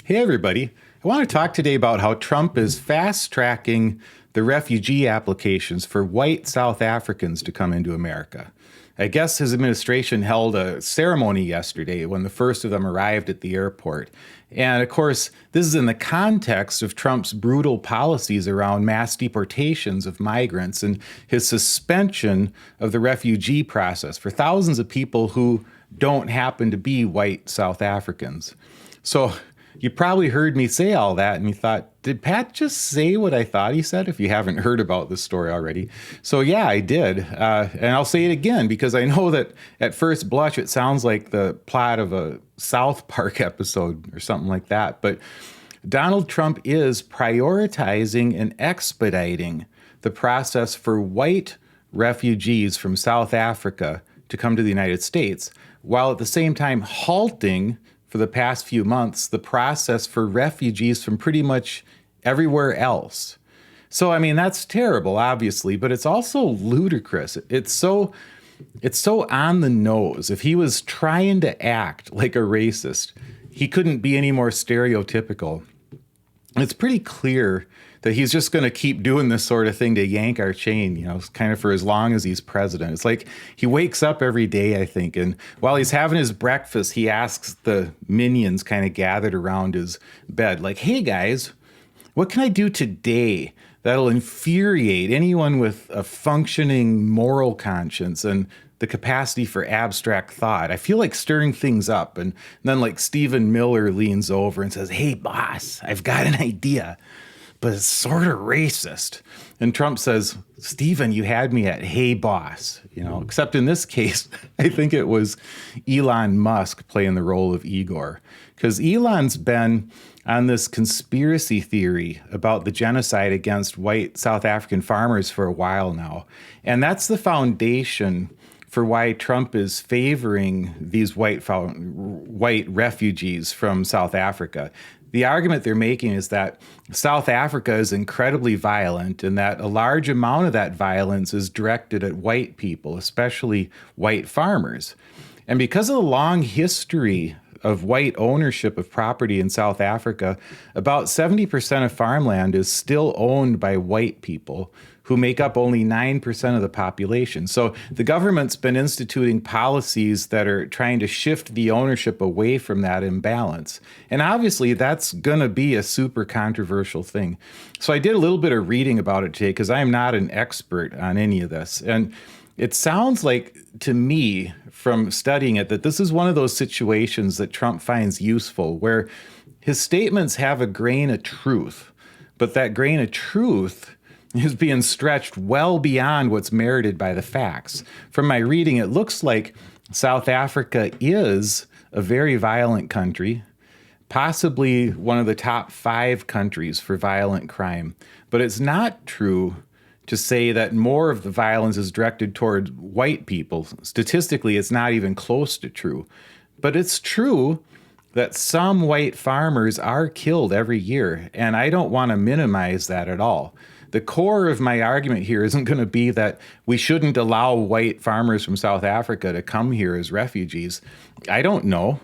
Hey, everybody. I want to talk today about how Trump is fast tracking the refugee applications for white South Africans to come into America. I guess his administration held a ceremony yesterday when the first of them arrived at the airport. And of course, this is in the context of Trump's brutal policies around mass deportations of migrants and his suspension of the refugee process for thousands of people who don't happen to be white South Africans. So you probably heard me say all that and you thought, did Pat just say what I thought he said? If you haven't heard about this story already. So yeah, I did. And I'll say it again because I know that at first blush, it sounds like the plot of a South Park episode or something like that. But Donald Trump is prioritizing and expediting the process for white refugees from South Africa to come to the United States, while at the same time halting for the past few months the process for refugees from pretty much everywhere else. So, I mean, that's terrible, obviously, but it's also ludicrous. It's so on the nose. If he was trying to act like a racist, he couldn't be any more stereotypical. It's pretty clear that he's just going to keep doing this sort of thing to yank our chain, kind of for as long as he's president. It's like he wakes up every day, I think, and while he's having his breakfast, he asks the minions kind of gathered around his bed, like, hey, guys, what can I do today that'll infuriate anyone with a functioning moral conscience and the capacity for abstract thought? I feel like stirring things up. And then like Stephen Miller leans over and says, hey, boss, I've got an idea, but it's sort of racist. And Trump says, Stephen, you had me at hey, boss, except in this case, I think it was Elon Musk playing the role of Igor, because Elon's been on this conspiracy theory about the genocide against white South African farmers for a while now. And that's the foundation for why Trump is favoring these white refugees from South Africa. The argument they're making is that South Africa is incredibly violent and that a large amount of that violence is directed at white people, especially white farmers. And because of the long history of white ownership of property in South Africa, about 70% of farmland is still owned by white people who make up only 9% of the population. So the government's been instituting policies that are trying to shift the ownership away from that imbalance. And obviously that's going to be a super controversial thing. So I did a little bit of reading about it today because I am not an expert on any of this. And it sounds like to me from studying it that this is one of those situations that Trump finds useful where his statements have a grain of truth, but that grain of truth is being stretched well beyond what's merited by the facts. From my reading, it looks like South Africa is a very violent country, possibly one of the top 5 countries for violent crime. But it's not true to say that more of the violence is directed toward white people. Statistically, it's not even close to true. But it's true that some white farmers are killed every year, and I don't want to minimize that at all. The core of my argument here isn't going to be that we shouldn't allow white farmers from South Africa to come here as refugees. I don't know,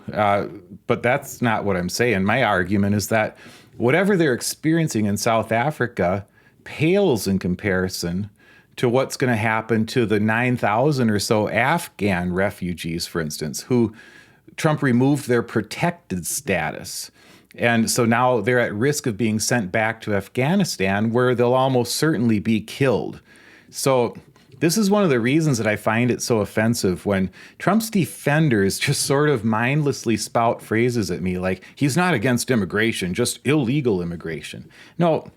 but that's not what I'm saying. My argument is that whatever they're experiencing in South Africa pales in comparison to what's going to happen to the 9,000 or so Afghan refugees, for instance, who Trump removed their protected status. And so now they're at risk of being sent back to Afghanistan, where they'll almost certainly be killed. So this is one of the reasons that I find it so offensive when Trump's defenders just sort of mindlessly spout phrases at me like, he's not against immigration, just illegal immigration. No,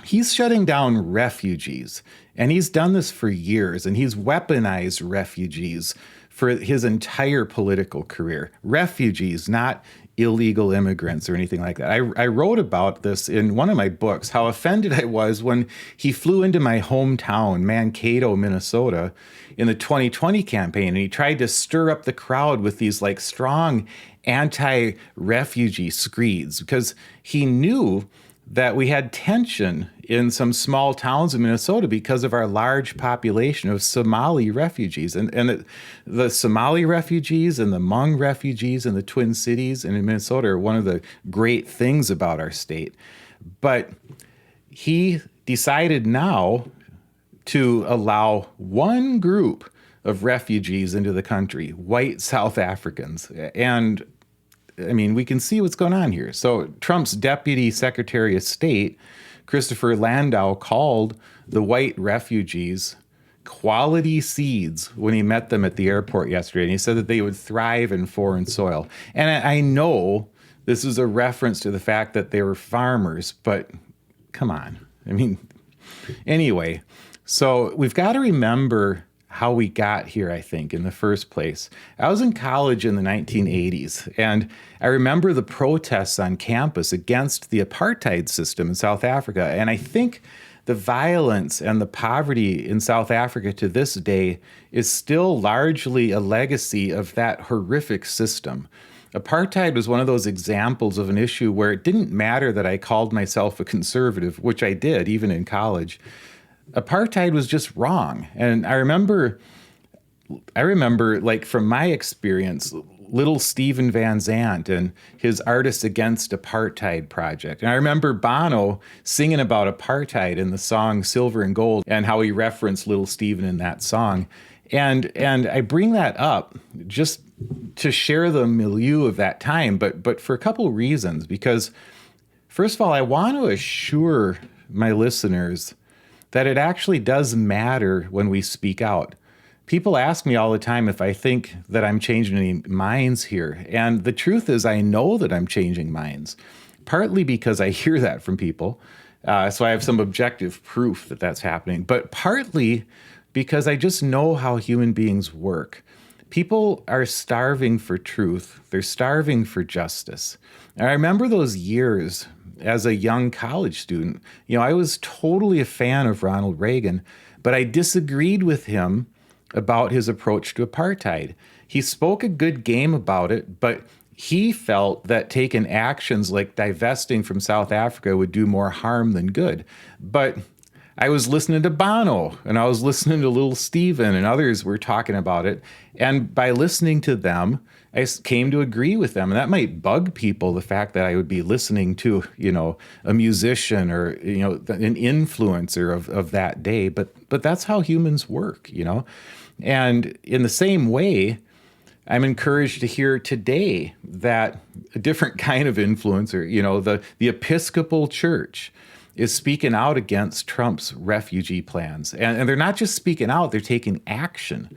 he's shutting down refugees, and he's done this for years, and he's weaponized refugees for his entire political career. Refugees, not illegal immigrants or anything like that. I wrote about this in one of my books, how offended I was when he flew into my hometown, Mankato, Minnesota, in the 2020 campaign, and he tried to stir up the crowd with these like strong anti-refugee screeds because he knew that we had tension in some small towns in Minnesota because of our large population of Somali refugees. And the Somali refugees and the Hmong refugees in the Twin Cities and in Minnesota are one of the great things about our state. But he decided now to allow one group of refugees into the country, white South Africans. And I mean, we can see what's going on here. So Trump's Deputy Secretary of State, Christopher Landau, called the white refugees quality seeds when he met them at the airport yesterday. And he said that they would thrive in foreign soil. And I know this is a reference to the fact that they were farmers, but come on. I mean, anyway, so we've got to remember how we got here, I think, in the first place. I was in college in the 1980s, and I remember the protests on campus against the apartheid system in South Africa. And I think the violence and the poverty in South Africa to this day is still largely a legacy of that horrific system. Apartheid was one of those examples of an issue where it didn't matter that I called myself a conservative, which I did even in college. Apartheid was just wrong. And I remember, like, from my experience, little Stephen Van Zandt and his Artists Against Apartheid project. And I remember Bono singing about apartheid in the song Silver and Gold and how he referenced little Stephen in that song. And I bring that up just to share the milieu of that time, but for a couple of reasons. Because, first of all, I want to assure my listeners that it actually does matter when we speak out. People ask me all the time if I think that I'm changing any minds here. And the truth is, I know that I'm changing minds, partly because I hear that from people. So I have some objective proof that that's happening, but partly because I just know how human beings work. People are starving for truth. They're starving for justice. And I remember those years as a young college student. You know, I was totally a fan of Ronald Reagan, but I disagreed with him about his approach to apartheid. He spoke a good game about it, but he felt that taking actions like divesting from South Africa would do more harm than good. But I was listening to Bono, and I was listening to Little Steven, and others were talking about it. And by listening to them, I came to agree with them. And that might bug people, the fact that I would be listening to, a musician or, an influencer of that day. But that's how humans work, And in the same way, I'm encouraged to hear today that a different kind of influencer, the Episcopal Church, is speaking out against Trump's refugee plans. And they're not just speaking out, they're taking action.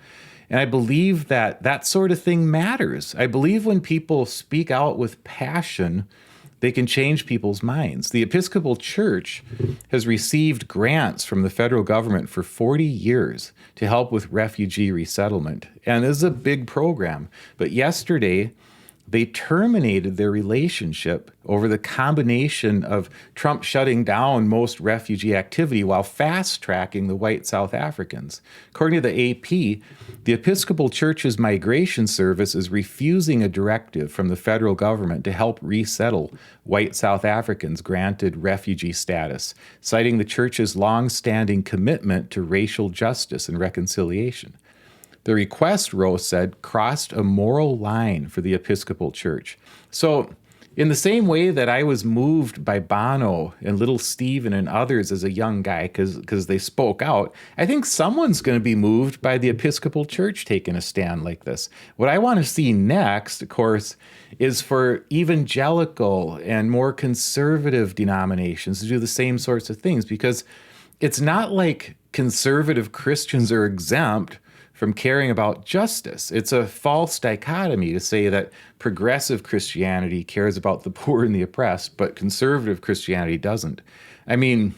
And I believe that that sort of thing matters. I believe when people speak out with passion, they can change people's minds. The Episcopal Church has received grants from the federal government for 40 years to help with refugee resettlement. And this is a big program. But yesterday, they terminated their relationship over the combination of Trump shutting down most refugee activity while fast-tracking the white South Africans. According to the AP, the Episcopal Church's migration service is refusing a directive from the federal government to help resettle white South Africans granted refugee status, citing the church's long-standing commitment to racial justice and reconciliation. The request, Rose said, crossed a moral line for the Episcopal Church. So in the same way that I was moved by Bono and Little Steven and others as a young guy because they spoke out, I think someone's going to be moved by the Episcopal Church taking a stand like this. What I want to see next, of course, is for evangelical and more conservative denominations to do the same sorts of things, because it's not like conservative Christians are exempt from caring about justice. It's a false dichotomy to say that progressive Christianity cares about the poor and the oppressed, but conservative Christianity doesn't. I mean,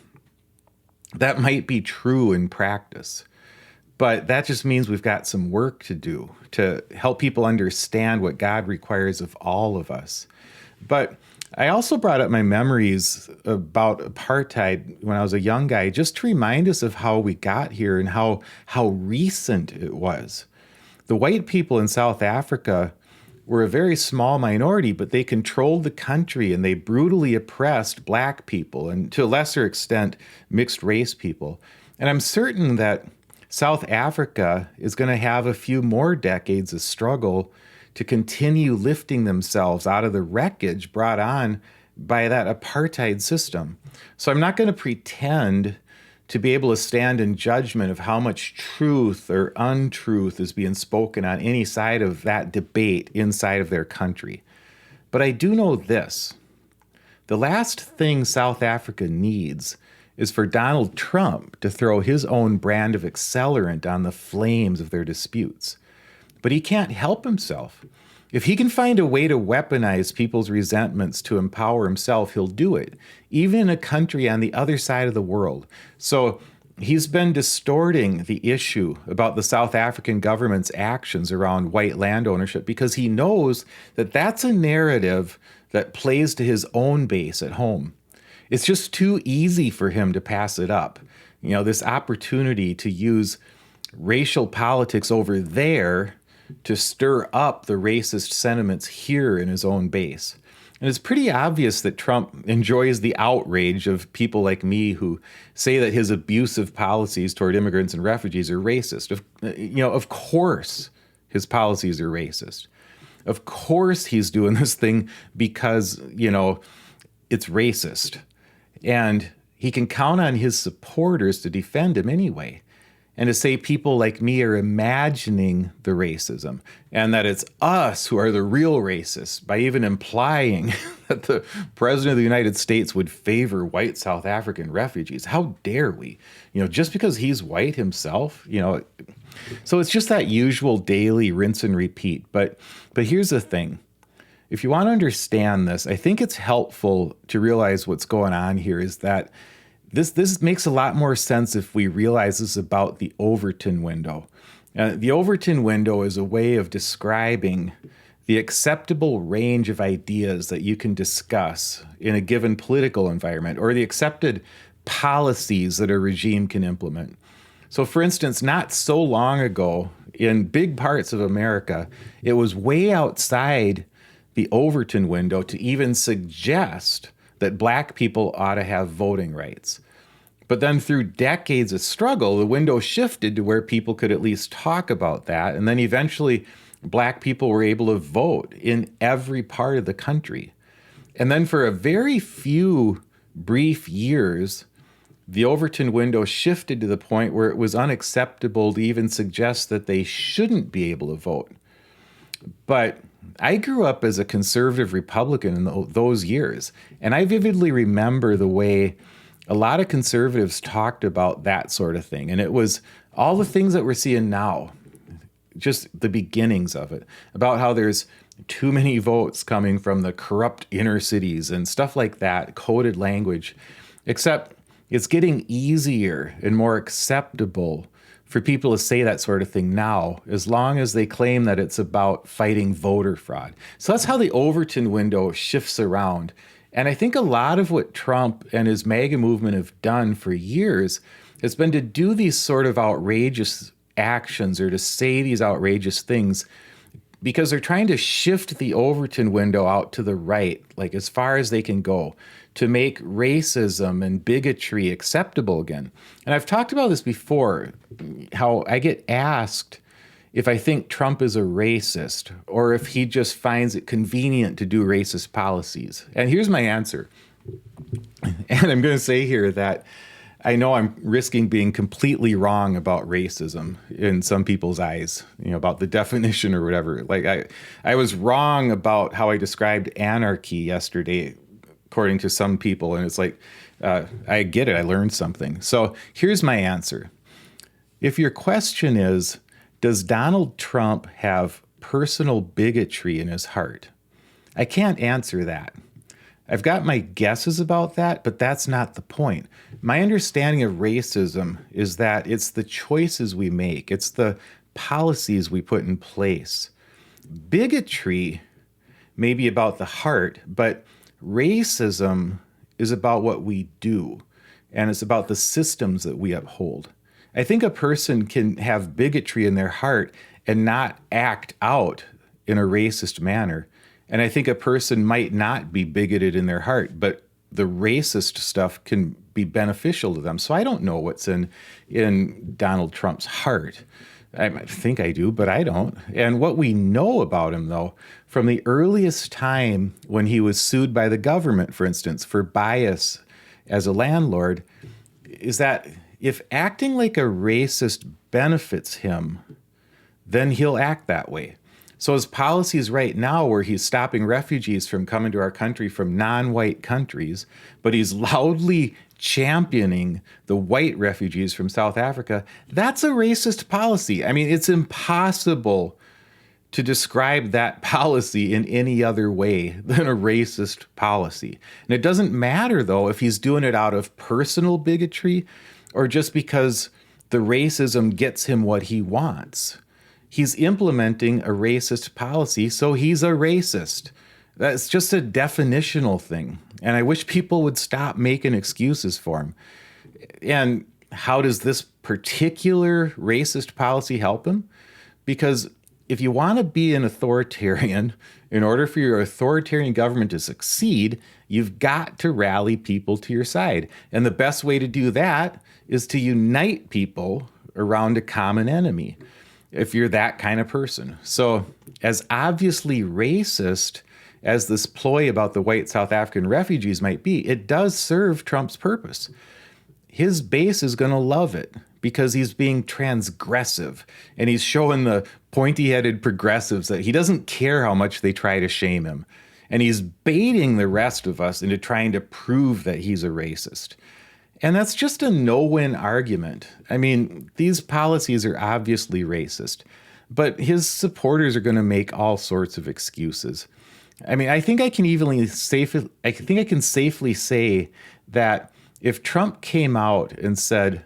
that might be true in practice, but that just means we've got some work to do to help people understand what God requires of all of us. But I also brought up my memories about apartheid when I was a young guy, just to remind us of how we got here and how recent it was. The white people in South Africa were a very small minority, but they controlled the country and they brutally oppressed black people and to a lesser extent, mixed race people. And I'm certain that South Africa is going to have a few more decades of struggle to continue lifting themselves out of the wreckage brought on by that apartheid system. So I'm not going to pretend to be able to stand in judgment of how much truth or untruth is being spoken on any side of that debate inside of their country. But I do know this. The last thing South Africa needs is for Donald Trump to throw his own brand of accelerant on the flames of their disputes. But he can't help himself. If he can find a way to weaponize people's resentments to empower himself, he'll do it, even in a country on the other side of the world. So he's been distorting the issue about the South African government's actions around white land ownership because he knows that that's a narrative that plays to his own base at home. It's just too easy for him to pass it up. You know, this opportunity to use racial politics over there to stir up the racist sentiments here in his own base. And it's pretty obvious that Trump enjoys the outrage of people like me who say that his abusive policies toward immigrants and refugees are racist. Of course his policies are racist. Of course he's doing this thing because, it's racist. And he can count on his supporters to defend him anyway. And to say people like me are imagining the racism and that it's us who are the real racists by even implying that the president of the United States would favor white South African refugees. How dare we? Just because he's white himself, So it's just that usual daily rinse and repeat. But here's the thing. If you want to understand this, I think it's helpful to realize what's going on here is that this makes a lot more sense if we realize this about the Overton window. The Overton window is a way of describing the acceptable range of ideas that you can discuss in a given political environment or the accepted policies that a regime can implement. So, for instance, not so long ago, in big parts of America, it was way outside the Overton window to even suggest that black people ought to have voting rights. But then through decades of struggle, the window shifted to where people could at least talk about that. And then eventually black people were able to vote in every part of the country. And then for a very few brief years, the Overton window shifted to the point where it was unacceptable to even suggest that they shouldn't be able to vote. But I grew up as a conservative Republican in those years, and I vividly remember the way a lot of conservatives talked about that sort of thing. And it was all the things that we're seeing now, just the beginnings of it, about how there's too many votes coming from the corrupt inner cities and stuff like that, coded language, except it's getting easier and more acceptable for people to say that sort of thing now, as long as they claim that it's about fighting voter fraud. So that's how the Overton window shifts around. And I think a lot of what Trump and his MAGA movement have done for years has been to do these sort of outrageous actions or to say these outrageous things because they're trying to shift the Overton window out to the right, like as far as they can go, to make racism and bigotry acceptable again. And I've talked about this before, how I get asked if I think Trump is a racist or if he just finds it convenient to do racist policies. And here's my answer. And I'm going to say here that I know I'm risking being completely wrong about racism in some people's eyes, about the definition or whatever. Like I was wrong about how I described anarchy yesterday, according to some people. And it's like, I get it. I learned something. So here's my answer. If your question is, does Donald Trump have personal bigotry in his heart? I can't answer that. I've got my guesses about that, but that's not the point. My understanding of racism is that it's the choices we make. It's the policies we put in place. Bigotry may be about the heart, but racism is about what we do, and it's about the systems that we uphold. I think a person can have bigotry in their heart and not act out in a racist manner. And I think a person might not be bigoted in their heart, but the racist stuff can be beneficial to them. So I don't know what's in Donald Trump's heart. I might think I do, but I don't. And what we know about him, though, from the earliest time when he was sued by the government, for instance, for bias as a landlord, is that if acting like a racist benefits him, then he'll act that way. So his policies right now, where he's stopping refugees from coming to our country from non-white countries, but he's loudly championing the white refugees from South Africa, that's a racist policy. I mean, it's impossible to describe that policy in any other way than a racist policy. And it doesn't matter, though, if he's doing it out of personal bigotry or just because the racism gets him what he wants. He's implementing a racist policy, so he's a racist. That's just a definitional thing. And I wish people would stop making excuses for him. And how does this particular racist policy help him? Because if you want to be an authoritarian, in order for your authoritarian government to succeed, you've got to rally people to your side. And the best way to do that is to unite people around a common enemy, if you're that kind of person. So as obviously racist as this ploy about the white South African refugees might be, it does serve Trump's purpose. His base is going to love it because he's being transgressive and he's showing the pointy-headed progressives that he doesn't care how much they try to shame him. And he's baiting the rest of us into trying to prove that he's a racist. And that's just a no-win argument. I mean, these policies are obviously racist, but his supporters are going to make all sorts of excuses. I mean, I think I can safely say that if Trump came out and said,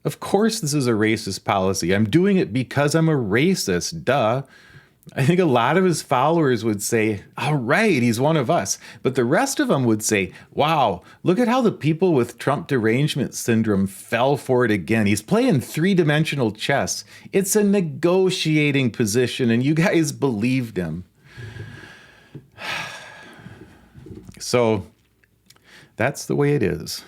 "Of course this is a racist policy. I'm doing it because I'm a racist, duh," I think a lot of his followers would say, "All right, he's one of us." But the rest of them would say, "Wow, look at how the people with Trump derangement syndrome fell for it again. He's playing three-dimensional chess. It's a negotiating position, and you guys believed him." So that's the way it is.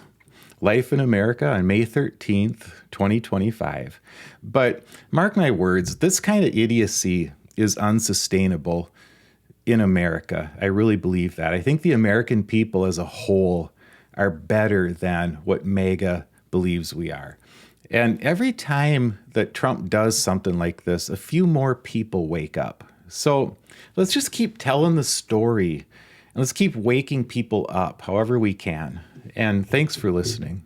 Life in America on May 13th, 2025. But mark my words, this kind of idiocy is unsustainable in America. I really believe that. I think the American people as a whole are better than what MAGA believes we are. And every time that Trump does something like this, a few more people wake up. So let's just keep telling the story and let's keep waking people up however we can. And thanks for listening.